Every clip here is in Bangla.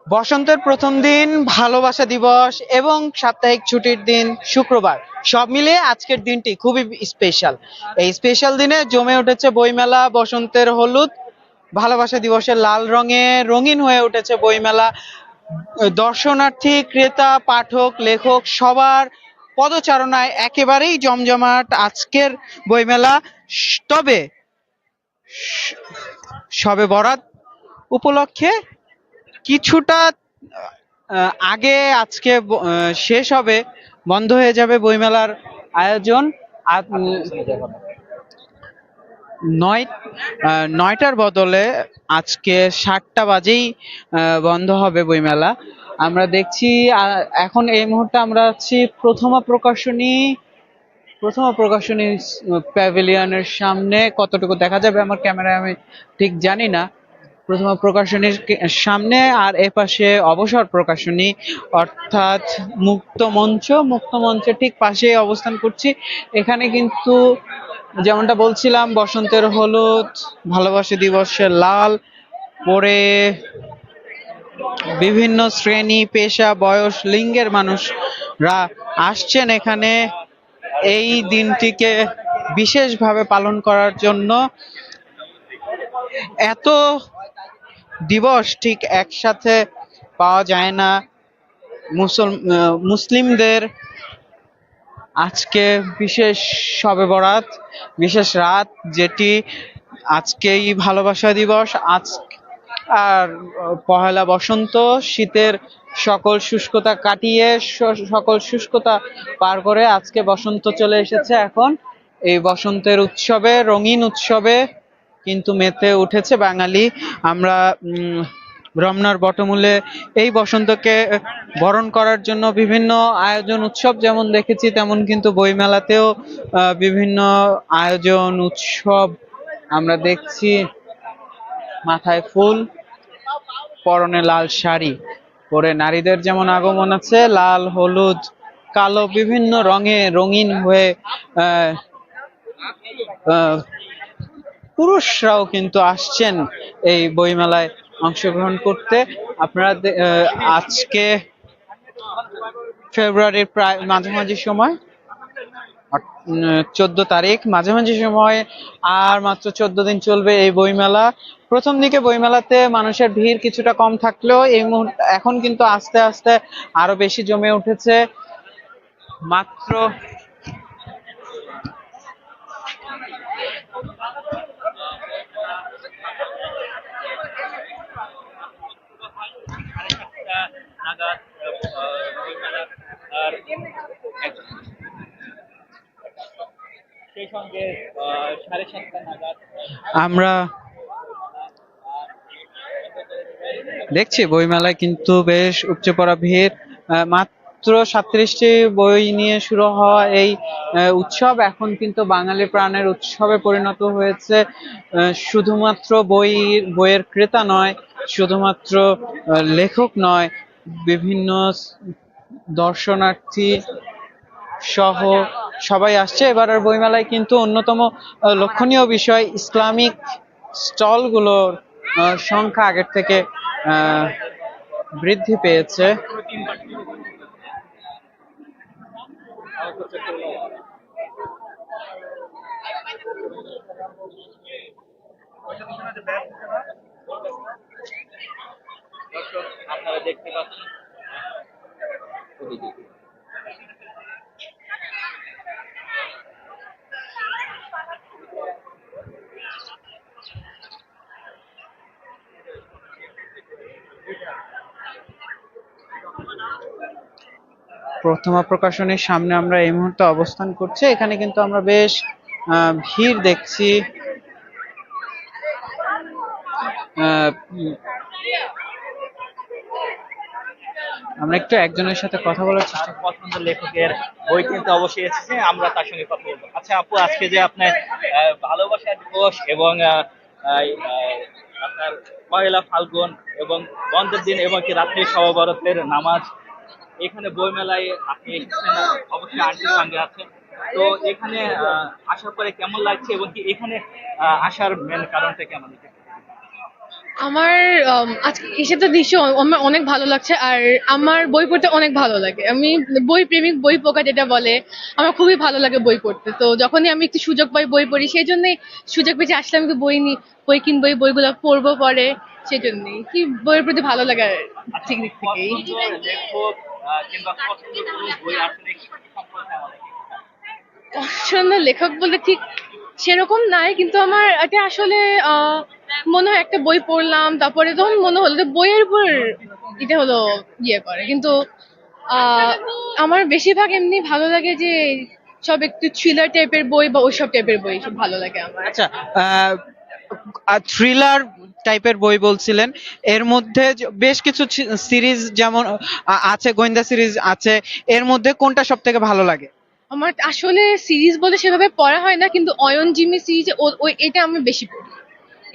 বসন্তের প্রথম দিন, ভালোবাসা দিবস এবং সাপ্তাহিক ছুটির দিন শুক্রবার, সব মিলিয়ে আজকের দিনটি খুবই স্পেশাল। এই স্পেশাল দিনে জমে উঠেছে বইমেলা। বসন্তের হলুদ, ভালোবাসা দিবসের লাল রঙে রঙিন হয়ে উঠেছে বইমেলা। দর্শনার্থী, ক্রেতা, পাঠক, লেখক সবার পদচারণায় একেবারেই জমজমাট আজকের বইমেলা। তবে শবে বরাত উপলক্ষে কিছুটা আগে আজকে শেষ হবে, বন্ধ হয়ে যাবে বইমেলার আয়োজন। আর ৯ ৯টার বদলে আজকে ৭টা বাজেই বন্ধ হবে বইমেলা। আমরা দেখছি এখন এই মুহূর্তে আমরা আছি প্রথমা প্রকাশনী প্যাভিলিয়নের সামনে। কতটুকু দেখা যাবে আমার ক্যামেরায় আমি ঠিক জানি না। প্রথমা প্রকাশনীর সামনে, আর এপাশে অবসর প্রকাশনী অর্থাৎ মুক্ত মঞ্চের ঠিক পাশে অবস্থান করছি। এখানে কিন্তু যেমনটা বলছিলাম, বসন্তের হলুদ, ভালোবাসা দিবসের লাল পরে বিভিন্ন শ্রেণী, পেশা, বয়স, লিঙ্গের মানুষরা আসছেন এখানে এই দিনটিকে বিশেষভাবে পালন করার জন্য। এত দিবস ঠিক একসাথে পাওয়া যায় না। মুসলিমদের আজকে বিশেষ শবে বরাত, বিশেষ রাত, যেটি আজকেই ভালোবাসা দিবস। আর পহেলা বসন্ত, শীতের সকল শুষ্কতা কাটিয়ে সকল শুষ্কতা পার করে আজকে বসন্ত চলে এসেছে। এখন এই বসন্তের উৎসবে, রঙিন উৎসবে কিন্তু মেতে উঠেছে বাঙালি। আমরা রমনার বটমূলে এই বসন্তকে বরণ করার জন্য বিভিন্ন আয়োজন, উৎসব যেমন দেখেছি, তেমন কিন্তু বইমেলাতেও বিভিন্ন আয়োজন, উৎসব আমরা দেখছি। মাথায় ফুল, পরনে লাল শাড়ি পরে নারীদের যেমন আগমন আছে, লাল, হলুদ, কালো বিভিন্ন রঙে রঙিন হয়ে আহ আহ পুরুষরাও কিন্তু আসছেন এই বইমেলায় অংশগ্রহণ করতে। আপনারা আজকে ফেব্রুয়ারির প্রায় মাঝামাঝি সময়, 14 তারিখ মাঝামাঝি সময়, আর মাত্র 14 দিন চলবে এই বইমেলা। প্রথম দিকে বইমেলাতে মানুষের ভিড় কিছুটা কম থাকলেও এই মুহূর্তে এখন কিন্তু আস্তে আস্তে আরো বেশি জমে উঠেছে। মাত্র নাগাদ বইমেলা, আর সেই সঙ্গে 7:30 নাগাদ আমরা দেখছি বইমেলায় কিন্তু বেশ উপচে পড়া ভিড়। মাত্র 37টি বই নিয়ে শুরু হওয়া এই উৎসব এখন কিন্তু বাঙালি প্রাণের উৎসবে পরিণত হয়েছে। শুধুমাত্র বইয়ের ক্রেতা নয়, শুধুমাত্র লেখক নয়, বিভিন্ন দর্শনার্থী সহ সবাই আসছে এবারের বইমেলায়। কিন্তু অন্যতম লক্ষণীয় বিষয়, ইসলামিক স্টলগুলোর সংখ্যা আগের থেকে বৃদ্ধি পেয়েছে। আপনারা দেখতে পাচ্ছেন প্রথমা প্রকাশনীর সামনে আমরা এই মুহূর্তে অবস্থান করছি। এখানে কিন্তু আমরা বেশ ভিড় দেখছি। আমরা একটু একজনের সাথে কথা বলার চেষ্টা, পছন্দের লেখকের বই কিনতে অবশ্যই এসেছে, আমরা তার সঙ্গে কথা বলবো। আচ্ছা আপু, আজকে যে আপনার ভালোবাসা দিবস এবং আপনার পয়লা ফাল্গুন এবং বন্ধের দিন এবং কি রাত্রি শবে বরাতের নামাজ, এখানে বইমেলায় আপনি এসেছেন, অবশ্যই আন্টির সঙ্গে আছেন, তো এখানে আসার পরে কেমন লাগছে এবং কি এখানে আসার মেন কারণটা কেমন? আমার আজকে এসে তো দৃশ্য আমার অনেক ভালো লাগছে, আর আমার বই পড়তে অনেক ভালো লাগে। আমি বই প্রেমিক, বই পোকা যেটা বলে, আমার খুবই ভালো লাগে বই পড়তে। তো যখনই আমি একটু সুযোগ পাই বই পড়ি, সেই জন্যই সুযোগ পেয়েছি আসলে আমি বই কিনবো, এই বইগুলো পড়বো পরে, সেই জন্যই কি বইয়ের প্রতি ভালো লাগা আচ্ছা, ঠিক দিক থেকেই। পছন্দের লেখক কিংবা পছন্দের কোনো বই আসলে কি সম্পর্কে আমাদের পছন্দের লেখক বলে ঠিক সেরকম নাই, কিন্তু আমার এটা আসলে আহ, মনে হয় একটা বই পড়লাম, তারপরে তখন মনে হলো যে বইয়ের উপর এটা হলো ইয়ে করে, কিন্তু আহ, আমার বেশিরভাগ এমনি ভালো লাগে যে সব একটু থ্রিলার টাইপের বই বা ওইসব টাইপের বই সব ভালো লাগে আমার। আচ্ছা, থ্রিলার টাইপের বই বলছিলেন, এর মধ্যে বেশ কিছু সিরিজ যেমন আছে, গোয়েন্দা সিরিজ আছে, এর মধ্যে কোনটা সব থেকে ভালো লাগে? আমার আসলে সিরিজ বলে সেভাবে পড়া হয় না, কিন্তু অয়ন জিমি সিরিজ ওই এটা আমি বেশি পড়ি।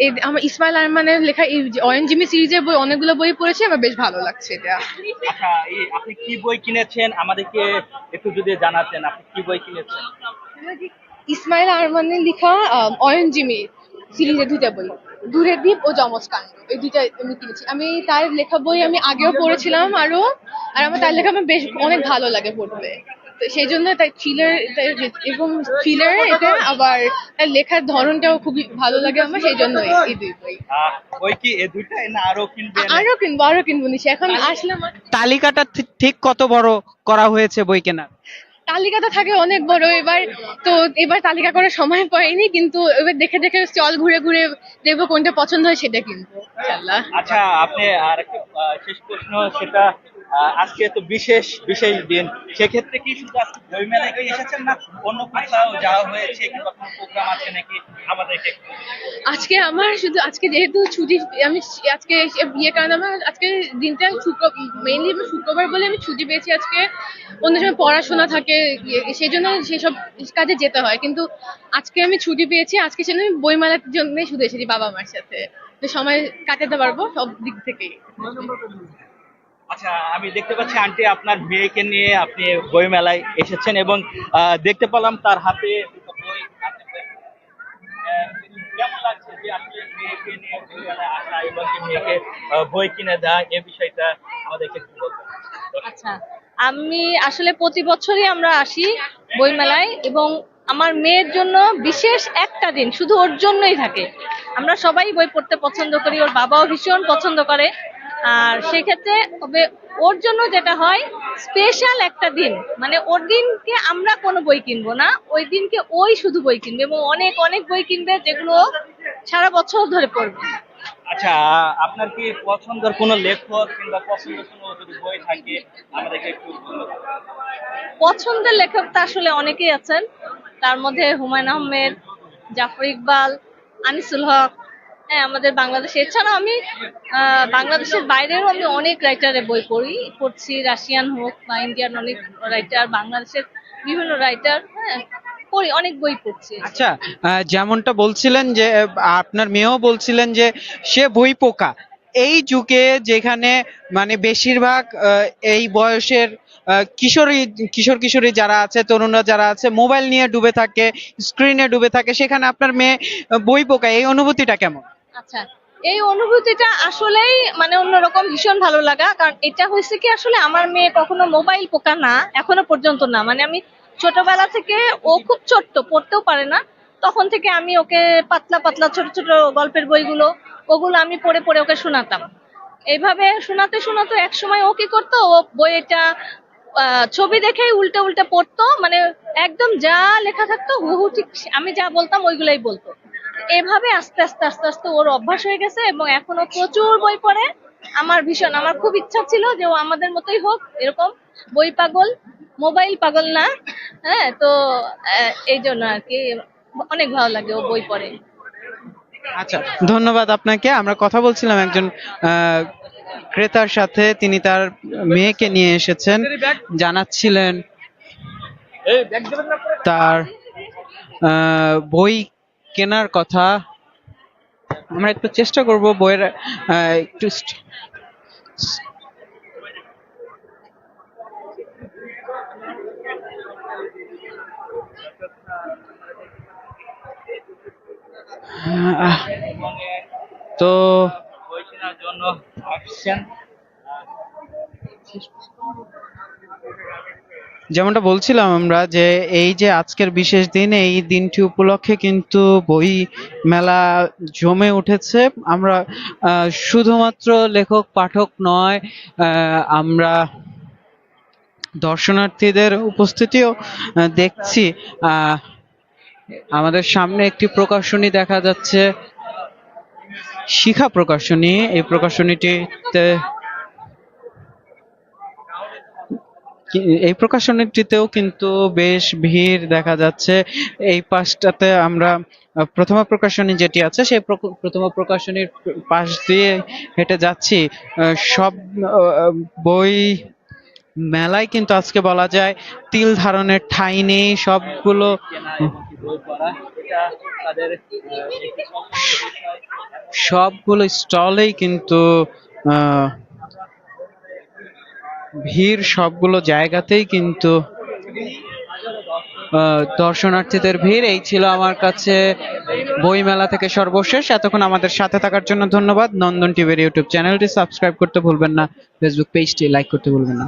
এই আমার ইসমাইল আরমানের লেখা এই যে অয়ন জিমি সিরিজের বই অনেকগুলো বই পড়েছি, আমার বেশ ভালো লাগছে এটা। আচ্ছা, এই আপনি কি বই কিনেছেন আমাদেরকে একটু যদি জানাতেন, আপনি কি বই কিনেছেন? ইসমাইল আরমানের লেখা অয়ন জিমি সিরিজের দুইটা বই, দূরের দ্বীপ ও যমজ কাণ্ড, এই দুইটা আমি কিনেছি। আমি তার লেখা বই আমি আগেও পড়েছিলাম আরো, আর আমার তার লেখা আমার বেশ অনেক ভালো লাগে পড়তে। তো সেই জন্য তার থ্রিলার এবং থ্রিলার এটা, আবার তার লেখার ধরনটাও খুবই ভালো লাগে আমার, সেই জন্য এই দুই বই। বই কি এ দুইটাই না আরো কিনবেন? আরো কিনবো নিশ্চয়, এখন আসলে আমার তালিকাটা ঠিক কত বড় করা হয়েছে বই কেনার? তালিকাটা থাকে অনেক বড় এবার। তো এবার তালিকা করার সময় পাইনি, কিন্তু এবার দেখে দেখে স্টল ঘুরে ঘুরে দেখবো কোনটা পছন্দ হয় সেটা কিনবো ইনশাল্লাহ। আচ্ছা, আপনি আর একটা শেষ প্রশ্ন, সেটা আজকে তো বিশেষ বিশেষ দিন, সেক্ষেত্রে কি শুধু আজকে বই মেলায় এসেছেন না অন্য কোথাও যাওয়া হয়েছে কিংবা কোনো প্রোগ্রাম আছে নাকি আমাদেরকে একটু আজকে আমার শুধু আজকে যেহেতু ছুটি, আমি আজকে বিয়ে কারণে আমার আজকে দিনটা মেইনলি আমি শুক্রবার বলে আমি ছুটি পেয়েছি আজকে। অন্য সময় পড়াশোনা থাকে, সেই জন্য সেসব কাজে যেতে হয়, কিন্তু আজকে আমি ছুটি পেয়েছি, আজকে সেজন্য আমি বইমেলার জন্যই শুধু এসেছি বাবা মার সাথে, তো সময় কাটাতে পারবো সব দিক থেকেই। আচ্ছা, আমি দেখতে পাচ্ছি আন্টি আপনার মেয়েকে নিয়ে আপনি বই মেলায় এসেছেন এবং দেখতে পেলাম তার হাতে দুটো বই হাতে বই। কেমন লাগছে যে আসলে মেয়েকে নিয়ে বই মেলায় আসা এবং কি মেয়েকে বই কিনে দেওয়া, এই বিষয়টা আমাদেরকে একটু বলবেন? আচ্ছা, আমি আসলে প্রতি বছরই আমরা আসি বইমেলায়, এবং আমার মেয়ের জন্য বিশেষ একটা দিন শুধু ওর জন্যই থাকে। আমরা সবাই বই পড়তে পছন্দ করি, ওর বাবাও ভীষণ পছন্দ করে। আর সেক্ষেত্রে তবে ওর জন্য যেটা হয়, স্পেশাল একটা দিন, মানে ওর দিনকে আমরা কোনো বই কিনবো না, ওই দিনকে ওই শুধু বই কিনবে এবং অনেক অনেক বই কিনবে যেগুলো ও সারা বছর ধরে পড়বে। আচ্ছা, আপনার কি পছন্দের কোনো লেখক কিংবা পছন্দের কোনো যদি বই থাকে আমাদেরকে একটু বলুন। পছন্দের লেখক তো আসলে অনেকেই আছেন, তার মধ্যে হুমায়ুন আহমেদ, জাফর ইকবাল, আনিসুল হক। হ্যাঁ, আমাদের বাংলাদেশে। এছাড়া আমি বাংলাদেশের বাইরেও আমি অনেক রাইটারের বই পড়ছি, রাশিয়ান হোক বা ইন্ডিয়ান অনেক রাইটার, বাংলাদেশের বিভিন্ন রাইটার, হ্যাঁ পড়ি, অনেক বই পড়ছি। আচ্ছা, যেমনটা বলছিলেন যে আপনার মেয়েও বলছিলেন যে সে বই পোকা, এই যুগে যেখানে মানে বেশিরভাগ এই বয়সের কিশোর কিশোরী যারা আছে, তরুণরা যারা আছে, মোবাইল নিয়ে ডুবে থাকে, স্ক্রিনে ডুবে থাকে, সেখানে আপনার মেয়ে বই পোকা, এই অনুভূতিটা কেমন? আচ্ছা, এই অনুভূতিটা আসলেই মানে অন্যরকম, ভীষণ ভালো লাগা। কারণ এটা হয়েছে কি, আসলে আমার মেয়ে কখনো মোবাইল পোকা না, এখনো পর্যন্ত না। মানে আমি ছোটবেলা থেকে, ও খুব ছোট্ট, পড়তেও পারে না, তখন থেকে আমি ওকে পাতলা পাতলা ছোট ছোট গল্পের বইগুলো, ওগুলো আমি পড়ে পড়ে ওকে শোনাতাম। এইভাবে শোনাতে শোনাতে এক সময় ও কি করতো, ও বইটা ছবি দেখেই উল্টে উল্টে পড়তো, মানে একদম যা লেখা থাকতো হুহু ঠিক আমি যা বলতাম ওইগুলাই বলতো। এভাবে আস্তে আস্তে আস্তে আস্তে ওর অভ্যাস হয়ে গেছে এবং এখনো প্রচুর বই পড়ে। আমার খুব ইচ্ছা ছিল যে ও আমাদের মতোই হোক, এরকম বই পাগল, মোবাইল পাগল না। হ্যাঁ, তো এই জন্য আর কি অনেক ভালো লাগে ও বই পড়ে। আচ্ছা, ধন্যবাদ আপনাকে। আমরা কথা বলছিলাম একজন আহ, ক্রেতার সাথে, তিনি তার মেয়েকে নিয়ে এসেছেন, জানাচ্ছিলেন তার বই কেনার কথা। আমরা একটু চেষ্টা করব বইয়ের একটু আহ, তো কেনার জন্য আসছেন। যেমনটা বলছিলাম আমরা যে এই যে আজকের বিশেষ দিন, এই দিনটি উপলক্ষে কিন্তু বই মেলা জমে উঠেছে। আমরা শুধুমাত্র লেখক পাঠক নয়, আমরা দর্শনার্থীদের উপস্থিতিও দেখছি। আহ, আমাদের সামনে একটি প্রকাশনী দেখা যাচ্ছে, শিখা প্রকাশনী। এই প্রকাশনীটিতে এই প্রকাশনীটিতেও কিন্তু বেশ ভিড় দেখা যাচ্ছে। এই পাশটাতে আমরা প্রথমা প্রকাশনী যেটি আছে সেই প্রথমা প্রকাশনীর পাশ দিয়ে হেঁটে যাচ্ছি। সব বই মেলায় কিন্তু আজকে বলা যায় তিল ধারণের ঠাঁই নেই। সবগুলো কেনা এবং কি বই পড়া এটা তাদের একটি পছন্দের বিষয়। সবগুলো স্টলেই কিন্তু আহ, ভিড়, সবগুলো জায়গাতেই কিন্তু দর্শনার্থীদের ভিড়। এই ছিল আমার কাছে বইমেলা থেকে সর্বশেষ। এতক্ষণ আমাদের সাথে থাকার জন্য ধন্যবাদ। নন্দন টিভির ইউটিউব চ্যানেলটি সাবস্ক্রাইব করতে ভুলবেন না, ফেসবুক পেজটি লাইক করতে ভুলবেন না।